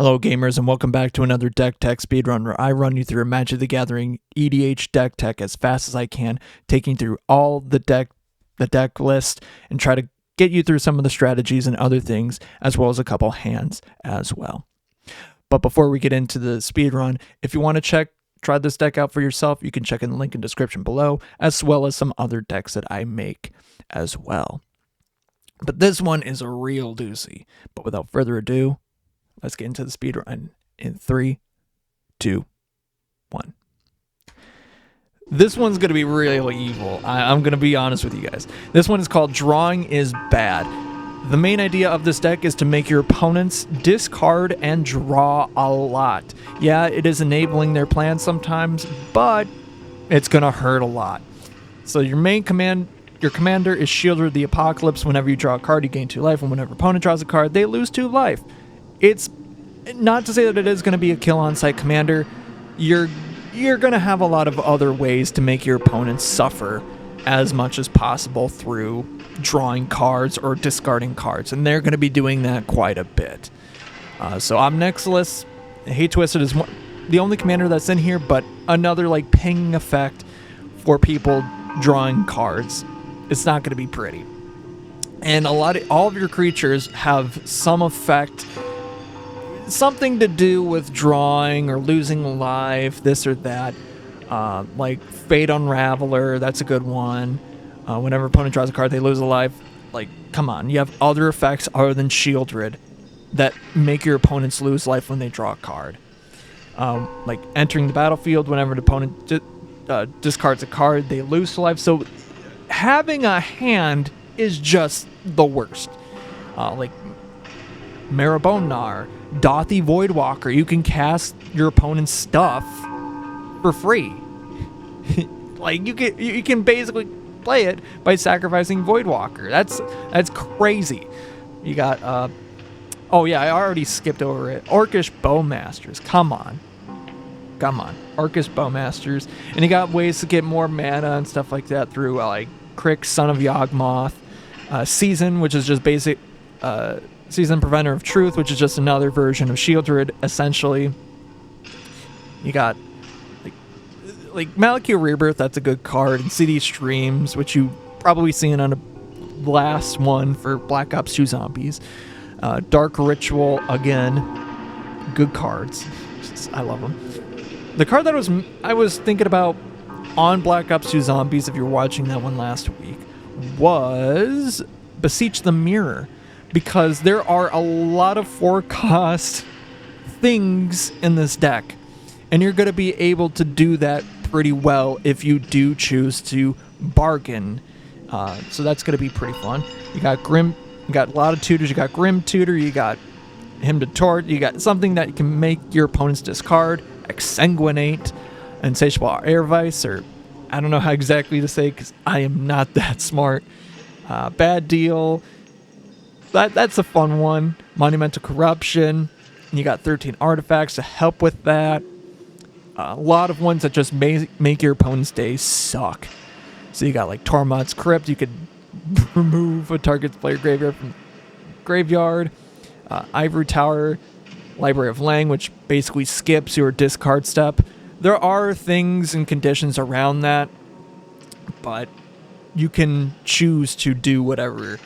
Hello gamers and welcome back to another Deck Tech Speedrun where I run you through a Magic the Gathering EDH deck tech as fast as I can, taking through all the deck list and try to get you through some of the strategies and other things as well as a couple hands as well. But before we get into the speedrun, if you want to try this deck out for yourself, you can check in the link in the description below as well as some other decks that I make as well. But this one is a real doozy. But without further ado, let's get into the speedrun in 3, 2, 1. This one's going to be really evil. I'm going to be honest with you guys. This one is called Drawing is Bad. The main idea of this deck is to make your opponents discard and draw a lot. Yeah, it is enabling their plan sometimes, but it's going to hurt a lot. So your commander is Shielded the Apocalypse. Whenever you draw a card, you gain 2 life, and whenever opponent draws a card, they lose 2 life. It's not to say that it is going to be a kill on-site commander. You're going to have a lot of other ways to make your opponents suffer as much as possible through drawing cards or discarding cards, and they're going to be doing that quite a bit. So Omnixilus, Hate Twisted is the only commander that's in here, but another like ping effect for people drawing cards. It's not going to be pretty. And all of your creatures have some effect, something to do with drawing or losing life, this or that. Like Fate Unraveler, that's a good one. Whenever opponent draws a card, they lose a life. Like, come on, you have other effects other than Shieldred that make your opponents lose life when they draw a card. Like entering the battlefield, whenever the opponent discards a card, they lose life. So having a hand is just the worst. Like Marabonar, Dothy Voidwalker, you can cast your opponent's stuff for free. Like you can basically play it by sacrificing Voidwalker. That's crazy. You got oh yeah, I already skipped over it. Orcish Bowmasters. Come on. Orcish Bowmasters. And you got ways to get more mana and stuff like that through like Crick, Son of Yawgmoth, Season, which is just basic Season Preventer of Truth, which is just another version of Shieldred, essentially. You got like Malakir Rebirth, that's a good card, and CD Streams, which you probably seen on a last one for Black Ops 2 Zombies. Dark Ritual, again, good cards. I love them. The card that I was thinking about on Black Ops 2 Zombies, if you were watching that one last week, was Beseech the Mirror. Because there are a lot of forecast things in this deck. And you're going to be able to do that pretty well if you do choose to bargain. So that's going to be pretty fun. You got a lot of tutors. You got Grim Tutor. You got Hymn to Tort. You got something that can make your opponents discard. Exsanguinate. Insatiable Air Vice. Or I don't know how exactly to say because I am not that smart. Bad Deal. That's a fun one. Monumental Corruption. You got 13 artifacts to help with that. A lot of ones that just make your opponent's day suck. So you got like Tormod's Crypt. You could remove a target's player graveyard from graveyard. Ivory Tower, Library of Lang, which basically skips your discard step. There are things and conditions around that, but you can choose to do whatever.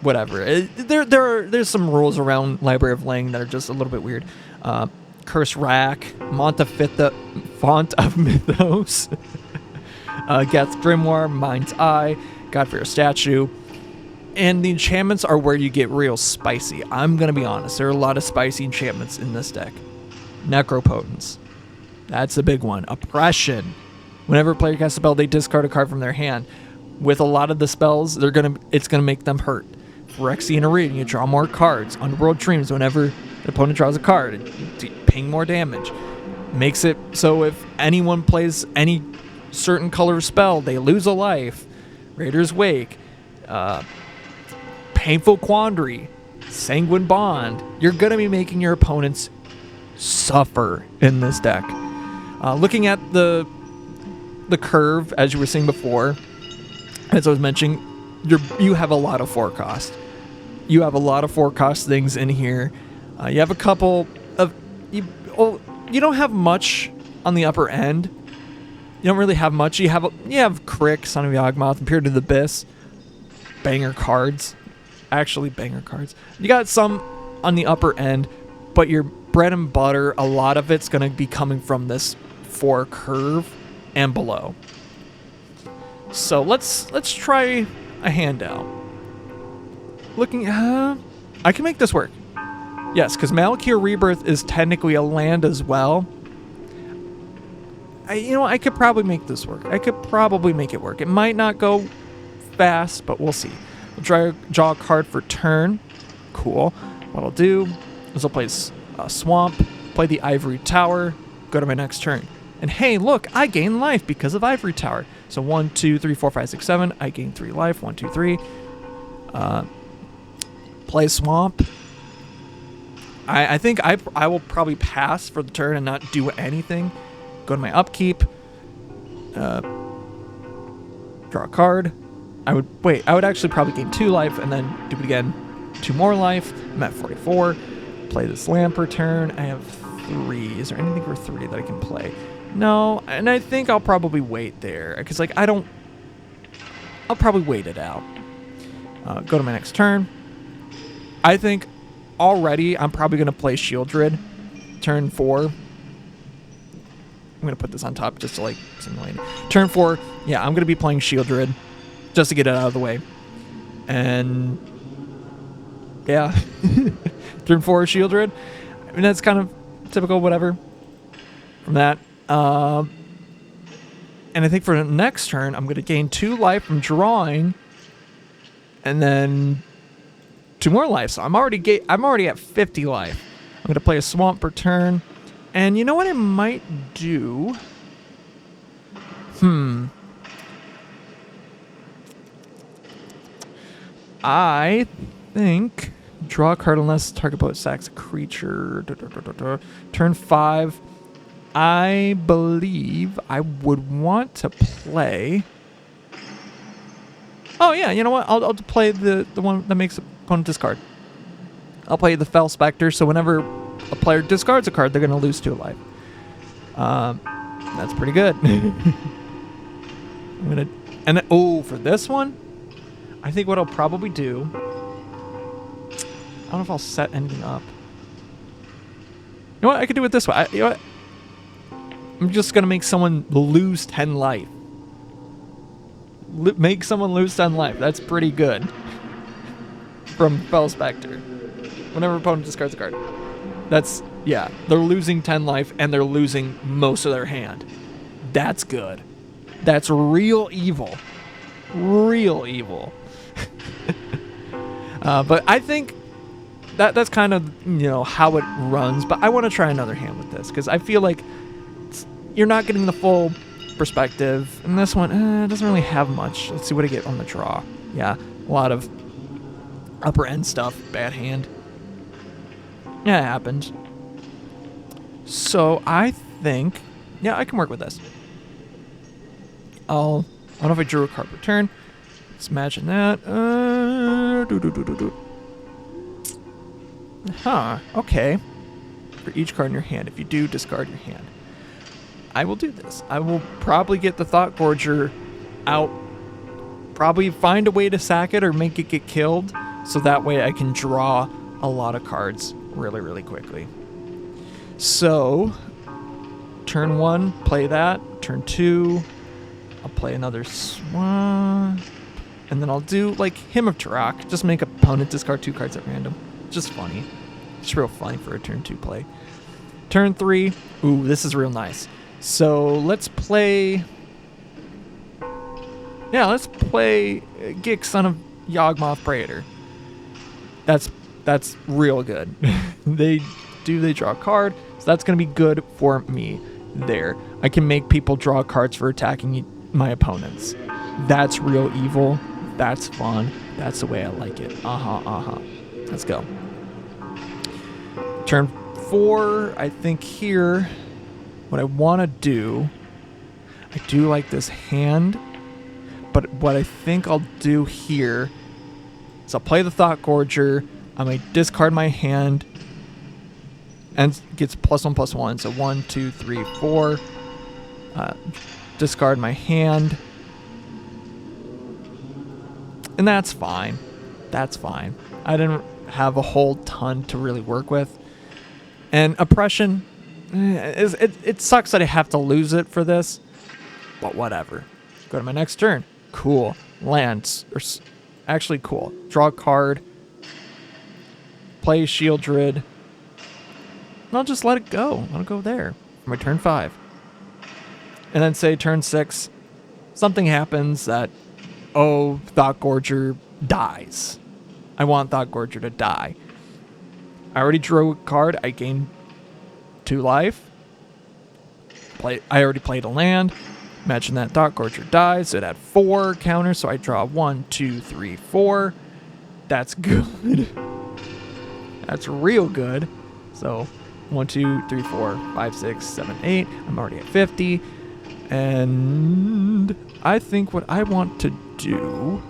There's some rules around Library of Lang that are just a little bit weird. Curse Rack, Font of Mythos, Geth's Grimoire, Mind's Eye, Godfear Statue. And the enchantments are where you get real spicy. I'm going to be honest, there are a lot of spicy enchantments in this deck. Necropotence. That's a big one. Oppression. Whenever a player casts a spell, they discard a card from their hand. With a lot of the spells, it's going to make them hurt. Phyrexian Arena, you draw more cards. Underworld Dreams, whenever the opponent draws a card, ping more damage. Makes it so if anyone plays any certain color spell, they lose a life. Raider's Wake, Painful Quandary, Sanguine Bond. You're going to be making your opponents suffer in this deck. Looking at the curve, as you were saying before, as I was mentioning, you have a lot of forecast. you have a lot of 4-cost things in here. You have a couple of... You don't have much on the upper end. You don't really have much. You have Crick, Son of Yawgmoth, and Peer to the Abyss. Banger cards. Actually, banger cards. You got some on the upper end, but your bread and butter, a lot of it's going to be coming from this 4 curve and below. So let's try a handout. Looking, I can make this work. Yes, because Malakir Rebirth is technically a land as well. I could probably make this work. I could probably make it work. It might not go fast, but we'll see. We'll draw a card for turn. Cool. What I'll do is I'll play a Swamp, play the Ivory Tower, go to my next turn. And hey, look, I gain life because of Ivory Tower. So 1, 2, 3, 4, 5, 6, 7. I gain 3 life. 1, 2, 3. Play Swamp. I think I will probably pass for the turn and not do anything. Go to my upkeep. Draw a card. I would actually probably gain 2 life and then do it again. 2 more life. I'm at 44. Play this Lamper turn. I have 3. Is there anything for 3 that I can play? No, and I think I'll probably wait there because I'll probably wait it out. Go to my next turn. I think already I'm probably going to play Shieldred. Turn 4. I'm going to put this on top just to simulate it. Turn 4, yeah, I'm going to be playing Shieldred just to get it out of the way. And yeah, turn 4 Shieldred. I mean, that's kind of typical, whatever, from that. And I think for the next turn, I'm going to gain 2 life from drawing, and then 2 more life. So I'm already at 50 life. I'm going to play a Swamp per turn. And you know what I might do? I think draw a card unless target opponent sacks a creature. Turn 5. I believe I would want to play... Oh yeah, you know what? I'll play the one that makes opponent discard. I'll play the Fell Spectre, so whenever a player discards a card, they're going to lose 2 life. That's pretty good. For this one, I think what I'll probably do... I don't know if I'll set anything up. You know what? I could do it this way. You know what? I'm just going to make someone lose 10 life. Make someone lose 10 life. That's pretty good. From Fell Spectre. Whenever opponent discards a card. Yeah, they're losing 10 life and they're losing most of their hand. That's good. That's real evil. Real evil. But I think that's kind of, how it runs. But I want to try another hand with this because I feel like you're not getting the full perspective. And this one doesn't really have much. Let's see what I get on the draw. Yeah, a lot of upper end stuff. Bad hand. Yeah, it happened. So I think, yeah, I can work with this. I don't know if I drew a card per turn. Let's imagine that. Okay. For each card in your hand, if you do, discard your hand. I will do this. I will probably get the Thought Gorger out. Probably find a way to sack it or make it get killed, so that way I can draw a lot of cards really, really quickly. So, turn 1, play that. Turn 2, I'll play another Swamp. And then I'll do, Hymn of Tarak. Just make opponent discard 2 cards at random. Just funny. It's real funny for a turn 2 play. Turn 3, ooh, this is real nice. So, let's play... Yeah, let's play Gix, Son of Yawgmoth Praetor. That's real good. They draw a card, so that's going to be good for me there. I can make people draw cards for attacking my opponents. That's real evil. That's fun. That's the way I like it. Let's go. Turn 4, I think here, what I want to do, I do like this hand, but what I think I'll do here So I'll play the Thought Gorger. I may discard my hand. And gets +1/+1. So 1, 2, 3, 4. Discard my hand. And that's fine. That's fine. I didn't have a whole ton to really work with. And Oppression, it sucks that I have to lose it for this. But whatever. Go to my next turn. Cool. Lands. Actually, cool. Draw a card. Play Shieldred. And I'll just let it go. Let it go there. For my turn 5. And then say turn 6. Something happens that, Thought Gorger dies. I want Thought Gorger to die. I already drew a card. I gained 2 life. I already played a land. Imagine that Thought Gorger dies. It had 4 counters, so I draw 1, 2, 3, 4. That's good. That's real good. So 1, 2, 3, 4, 5, 6, 7, 8. I'm already at 50. And I think what I want to do...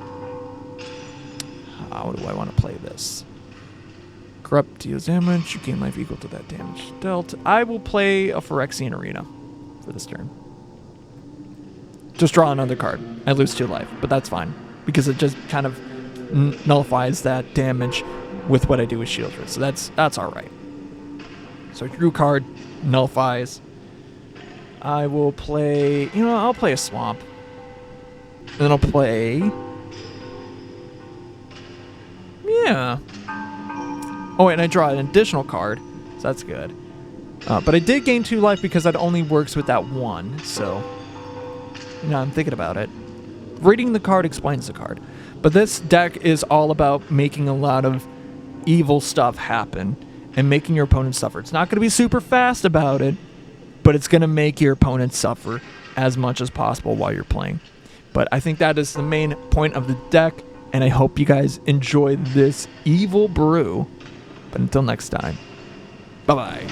How do I want to play this? Corrupt deals damage. You gain life equal to that damage dealt. I will play a Phyrexian Arena for this turn. Just draw another card. I lose 2 life, but that's fine. Because it just kind of nullifies that damage with what I do with Shieldred. So that's alright. So I drew a card. Nullifies. I will play... I'll play a Swamp. And then I'll play... Yeah. Oh, and I draw an additional card. So that's good. But I did gain 2 life because that only works with that 1. So... I'm thinking about it. Reading the card explains the card. But this deck is all about making a lot of evil stuff happen. And making your opponent suffer. It's not going to be super fast about it. But it's going to make your opponent suffer as much as possible while you're playing. But I think that is the main point of the deck. And I hope you guys enjoy this evil brew. But until next time, bye-bye.